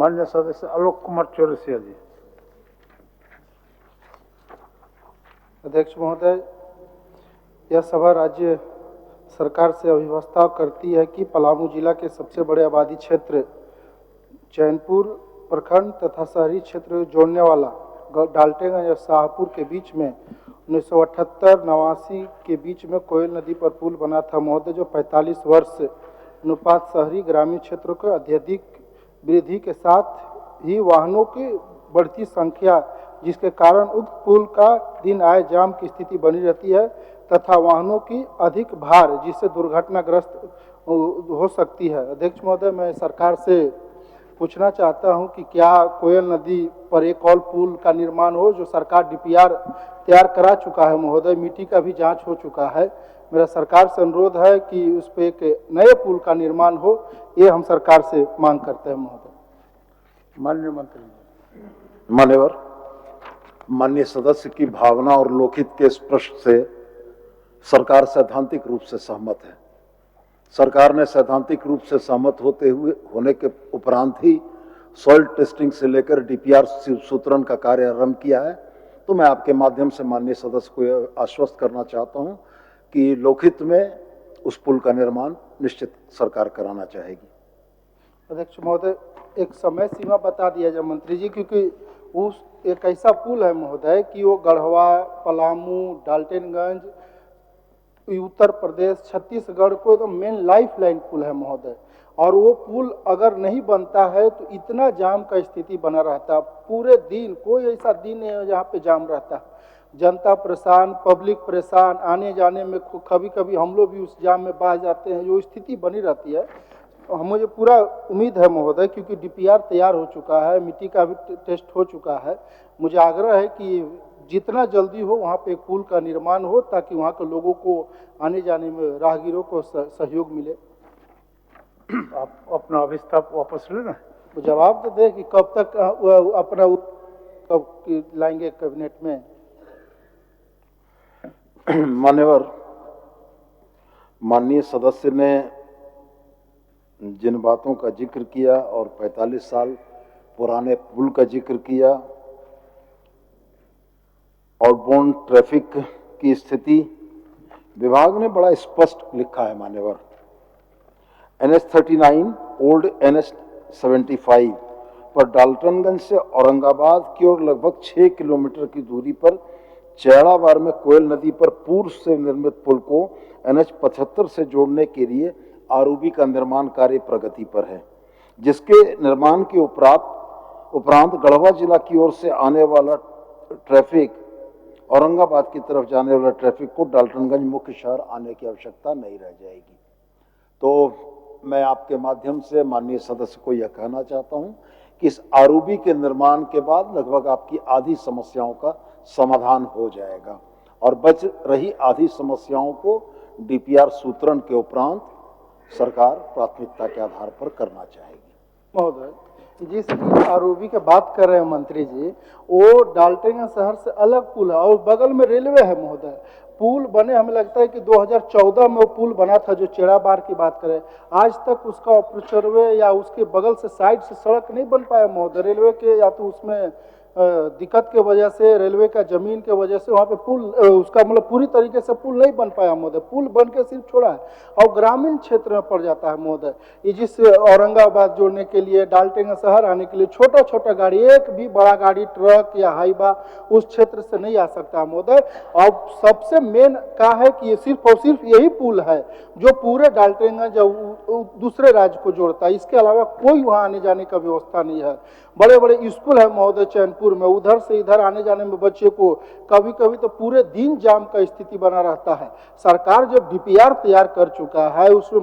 मान्य सदस्य आलोक कुमार चौरसिया जी। अध्यक्ष महोदय, यह सभा राज्य सरकार से अभिवस्था करती है कि पलामू जिला के सबसे बड़े आबादी क्षेत्र चैनपुर प्रखंड तथा शहरी क्षेत्र जोड़ने वाला डाल्टेगंज और शाहपुर के बीच में 1978-89 के बीच में कोयल नदी पर पुल बना था महोदय, जो 45 वर्ष अनुपात शहरी ग्रामीण क्षेत्रों के अत्यधिक वृद्धि के साथ ही वाहनों की बढ़ती संख्या, जिसके कारण उक्त पुल का दिन आए जाम की स्थिति बनी रहती है तथा वाहनों की अधिक भार, जिससे दुर्घटनाग्रस्त हो सकती है। अध्यक्ष महोदय, मैं सरकार से पूछना चाहता हूं कि क्या कोयल नदी पर एक और पुल का निर्माण हो, जो सरकार डीपीआर तैयार करा चुका है महोदय, मिट्टी का भी जांच हो चुका है। मेरा सरकार से अनुरोध है कि उस पर एक नए पुल का निर्माण हो, ये हम सरकार से मांग करते हैं महोदय। माननीय मंत्री। मान्यवर, माननीय सदस्य की भावना और लोकहित के स्पष्ट से सरकार सैद्धांतिक रूप से सहमत है। सरकार ने सैद्धांतिक रूप से सहमत होने के उपरांत ही सॉइल टेस्टिंग से लेकर डीपीआर सूत्रण का कार्य आरंभ किया है। तो मैं आपके माध्यम से माननीय सदस्य को यह आश्वस्त करना चाहता हूं कि लोकहित में उस पुल का निर्माण निश्चित सरकार कराना चाहेगी। अध्यक्ष महोदय, एक समय सीमा बता दिया जाए मंत्री जी, क्योंकि उस एक ऐसा पुल है महोदय कि वो गढ़वा, पलामू, डाल्टनगंज, उत्तर प्रदेश, छत्तीसगढ़ को एकदम मेन लाइफ लाइन पुल है महोदय, और वो पुल अगर नहीं बनता है तो इतना जाम का स्थिति बना रहता है। पूरे दिन कोई ऐसा दिन नहीं है जहाँ पे जाम रहता है। जनता परेशान, पब्लिक परेशान, आने जाने में कभी कभी हम लोग भी उस जाम में बह जाते हैं, जो स्थिति बनी रहती है। मुझे पूरा उम्मीद है महोदय, क्योंकि डीपीआर तैयार हो चुका है, मिट्टी का भी टेस्ट हो चुका है। मुझे आग्रह है कि जितना जल्दी हो वहाँ पे एक पुल का निर्माण हो, ताकि वहाँ के लोगों को आने जाने में, राहगीरों को सहयोग मिले। आप अपना अभिस्ताप वापस लेना। तो जवाब तो दे कि कब तक अपना कब लाएंगे कैबिनेट में। मान्यवर, माननीय सदस्य ने जिन बातों का जिक्र किया और 45 साल पुराने पुल का जिक्र किया, आउटबाउंड ट्रैफिक की स्थिति विभाग ने बड़ा स्पष्ट लिखा है मान्यवर। NH39 ओल्ड NH75 पर डाल्टनगंज से औरंगाबाद की ओर लगभग 6 किलोमीटर की दूरी पर चैड़ाबार में कोयल नदी पर पूर्व से निर्मित पुल को NH75 से जोड़ने के लिए आरओबी का निर्माण कार्य प्रगति पर है, जिसके निर्माण के उपरांत गढ़वा जिला की ओर से आने वाला ट्रैफिक, औरंगाबाद की तरफ जाने वाला ट्रैफिक को डाल्टनगंज मुख्य शहर आने की आवश्यकता नहीं रह जाएगी। तो मैं आपके माध्यम से माननीय सदस्य को यह कहना चाहता हूं कि इस आरओबी के निर्माण के बाद लगभग आपकी आधी समस्याओं का समाधान हो जाएगा और बच रही आधी समस्याओं को डीपीआर सूत्रण के उपरांत सरकार प्राथमिकता के आधार पर करना चाहेगी। महोदय, जिस आरओबी की बात कर रहे हैं मंत्री जी, वो डाल्टनगंज शहर से अलग पुल है और बगल में रेलवे है महोदय। पुल बने, हमें लगता है कि 2014 में वो पुल बना था, जो चेड़ाबार की बात करें। आज तक उसका ऑपरेचरवे या उसके बगल से साइड से सड़क नहीं बन पाया महोदय। रेलवे के या तो उसमें दिक्कत के वजह से, रेलवे का जमीन के वजह से वहाँ पे पुल उसका मतलब पूरी तरीके से पुल नहीं बन पाया महोदय। पुल बन के सिर्फ छोड़ा है और ग्रामीण क्षेत्र में पड़ जाता है महोदय। ये जिससे औरंगाबाद जोड़ने के लिए, डाल्टनगंज शहर आने के लिए छोटा छोटा गाड़ी, एक भी बड़ा गाड़ी, ट्रक या हाईवा उस क्षेत्र से नहीं आ सकता महोदय। और सबसे मेन क्या है कि ये सिर्फ और सिर्फ यही पुल है जो पूरे डाल्टनगंज दूसरे राज्य को जोड़ता है। इसके अलावा कोई वहाँ आने जाने का व्यवस्था नहीं है। बड़े बड़े स्कूल है महोदय चैनपुर में, उधर से इधर आने जाने में बच्चे को कभी कभी तो पूरे दिन जाम का स्थिति बना रहता है। सरकार जब डीपीआर तैयार कर चुका है, उसमें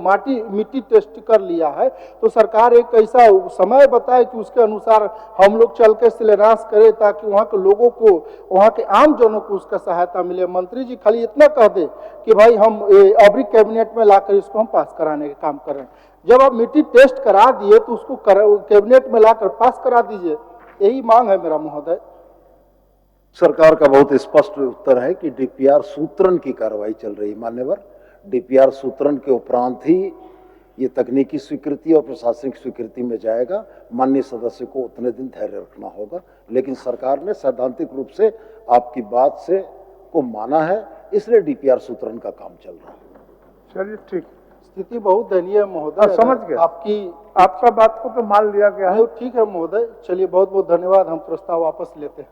मिट्टी टेस्ट कर लिया है, तो सरकार एक ऐसा समय बताए कि उसके अनुसार हम लोग चल के शिलान्यास करें, ताकि वहाँ के लोगों को, वहाँ के आम जनों को उसका सहायता मिले। मंत्री जी खाली इतना कह दे कि भाई हम अभी कैबिनेट में लाकर इसको हम पास कराने का काम कर रहे हैं। जब आप मिट्टी टेस्ट करा दिए तो उसको कैबिनेट में लाकर पास करा दीजिए, यही मांग है मेरा महोदय। सरकार का बहुत स्पष्ट उत्तर है कि डीपीआर सूत्रण की कार्रवाई चल रही। मान्यवर, डीपीआर सूत्रण के उपरांत ही ये तकनीकी स्वीकृति और प्रशासनिक स्वीकृति में जाएगा। माननीय सदस्य को उतने दिन धैर्य रखना होगा, लेकिन सरकार ने सैद्धांतिक रूप से आपकी बात से को माना है, इसलिए डीपीआर सूत्रण का काम चल रहा है। चलिए ठीक, स्थिति बहुत दयनीय है महोदय। समझ गए आपका बात को तो मान लिया गया है। नहीं, ठीक है महोदय, चलिए बहुत बहुत धन्यवाद, हम प्रस्ताव वापस लेते हैं।